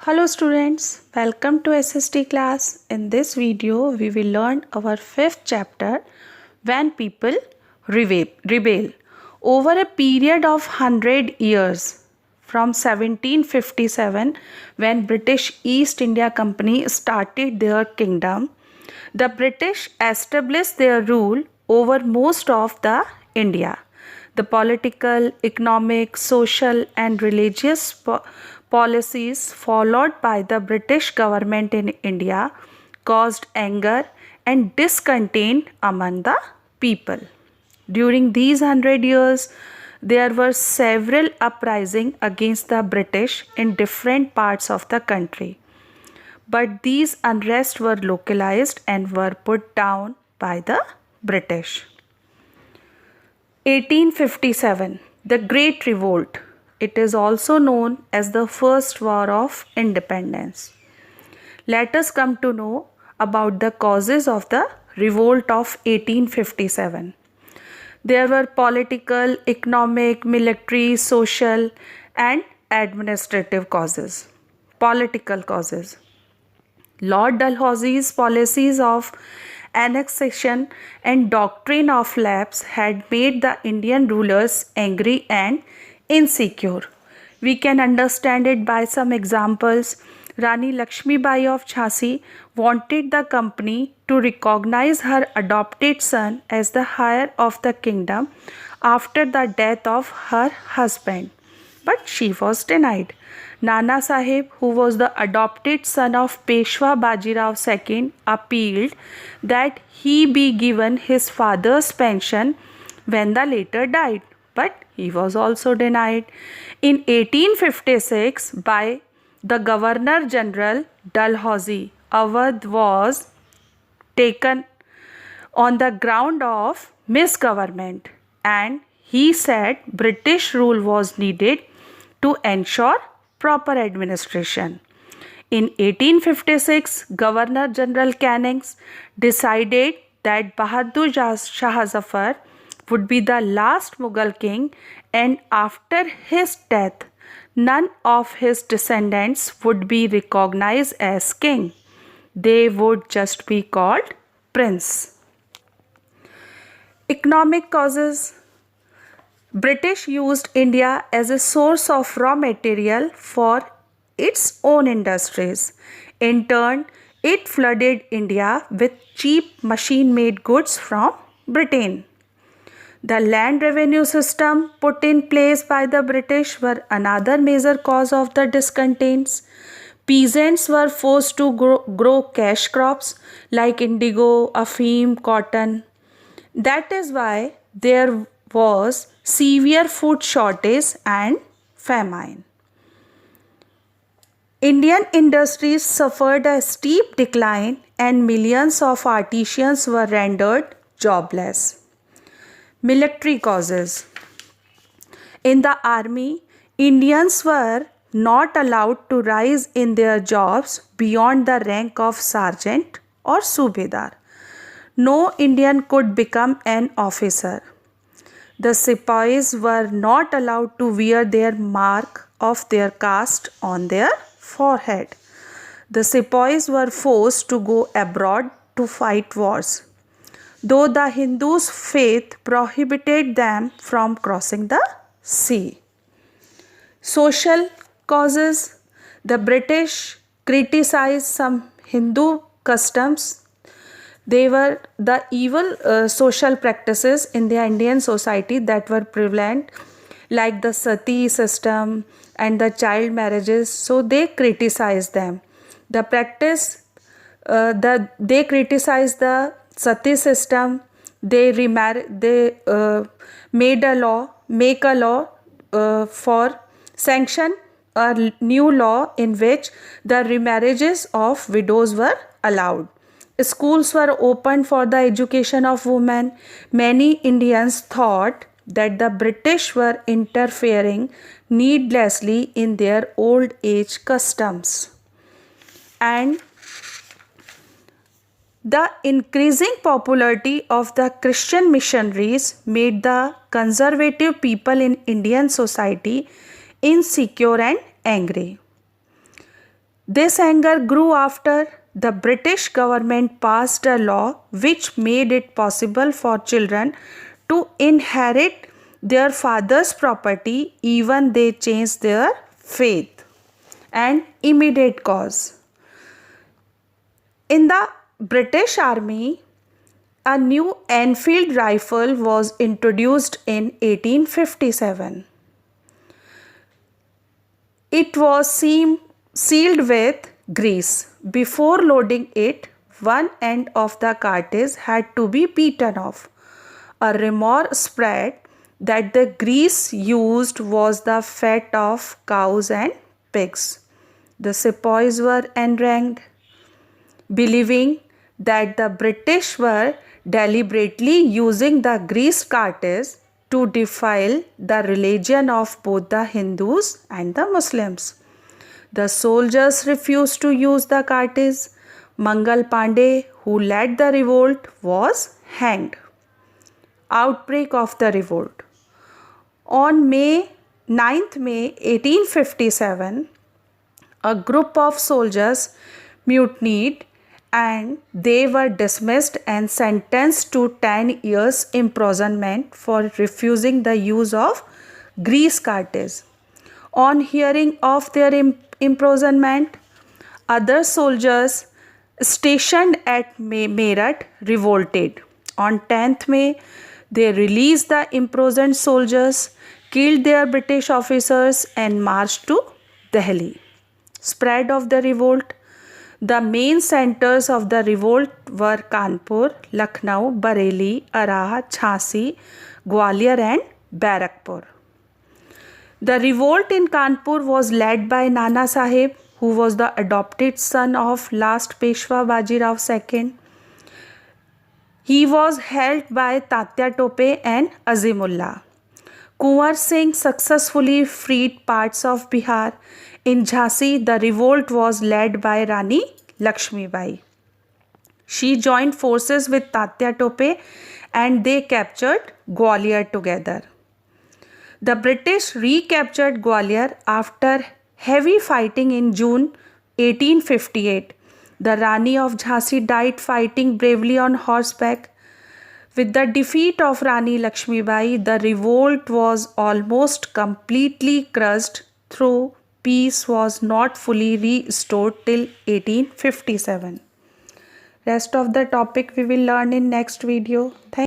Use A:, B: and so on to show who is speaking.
A: Hello students, welcome to SST class. In this video, we will learn our fifth chapter, When People Rebel. Over a period of 100 years, from 1757, when British East India Company started their kingdom, the British established their rule over most of the India. The political, economic, social and religious policies followed by the British government in India caused anger and discontent among the people. During these 100 years, there were several uprisings against the British in different parts of the country. But these unrests were localized and were put down by the British. 1857, the Great Revolt. It is also known as the First War of Independence. Let us come to know about the causes of the revolt of 1857. There were political, economic, military, social and administrative causes. Political causes. Lord Dalhousie's policies of annexation and doctrine of lapse had made the Indian rulers angry and insecure. We can understand it by some examples. Rani Lakshmi Bai of Jhansi wanted the company to recognize her adopted son as the heir of the kingdom after the death of her husband, but she was denied. Nana Sahib, who was the adopted son of Peshwa Bajirao II, appealed that he be given his father's pension when the latter died, but he was also denied. In 1856, by the Governor General Dalhousie, Awadh was taken on the ground of misgovernment, and he said British rule was needed to ensure proper administration. In 1856, Governor General Cannings decided that Bahadur Shah Zafar would be the last Mughal king, and after his death, none of his descendants would be recognized as king. They would just be called prince. Economic causes. British used India as a source of raw material for its own industries. In turn, it flooded India with cheap machine-made goods from Britain. The land revenue system put in place by the British were another major cause of the discontents. Peasants were forced to grow cash crops like indigo, afim, cotton. That is why there was severe food shortage and famine. Indian industries suffered a steep decline and millions of artisans were rendered jobless. Military causes. In the army, Indians were not allowed to rise in their jobs beyond the rank of sergeant or subedar. No Indian could become an officer. The Sepoys were not allowed to wear their mark of their caste on their forehead. The Sepoys were forced to go abroad to fight wars, though the Hindus' faith prohibited them from crossing the sea. Social causes. The British criticized some Hindu customs. They were the evil social practices in the Indian society that were prevalent, like the sati system and the child marriages. So they criticized them. They criticized the sati system. They make a law for sanction a new law in which the remarriages of widows were allowed. Schools were opened for the education of women. Many Indians thought that the British were interfering needlessly in their old age customs. And the increasing popularity of the Christian missionaries made the conservative people in Indian society insecure and angry. This anger grew after the British government passed a law which made it possible for children to inherit their father's property even they changed their faith. And immediate cause. In the British Army, a new Enfield rifle was introduced in 1857. It was sealed with grease. Before loading it, one end of the cartridge had to be beaten off. A rumor spread that the grease used was the fat of cows and pigs. The sepoys were enraged, believing that the British were deliberately using the grease cartridge to defile the religion of both the Hindus and the Muslims. The soldiers refused to use the cartridge. Mangal Pandey, who led the revolt, was hanged. Outbreak of the revolt. On 9th May 1857, a group of soldiers mutinied and they were dismissed and sentenced to 10 years imprisonment for refusing the use of grease cartridge. On hearing of their imprisonment, other soldiers stationed at Meerut revolted. On 10th May, they released the imprisoned soldiers, killed their British officers and marched to Delhi. Spread of the revolt. The main centers of the revolt were Kanpur, Lucknow, Bareilly, Arrah, Jhansi, Gwalior and Barakpur. The revolt in Kanpur was led by Nana Sahib, who was the adopted son of last Peshwa Bajirao II. He was helped by Tatya Tope and Azimullah. Kunwar Singh successfully freed parts of Bihar. In Jhansi, the revolt was led by Rani Lakshmi Bai. She joined forces with Tatya Tope and they captured Gwalior together. The British recaptured Gwalior after heavy fighting in June 1858. The Rani of Jhansi died fighting bravely on horseback. With the defeat of Rani Lakshmi Bai, the revolt was almost completely crushed, though peace was not fully restored till 1857. Rest of the topic we will learn in next video. Thank you.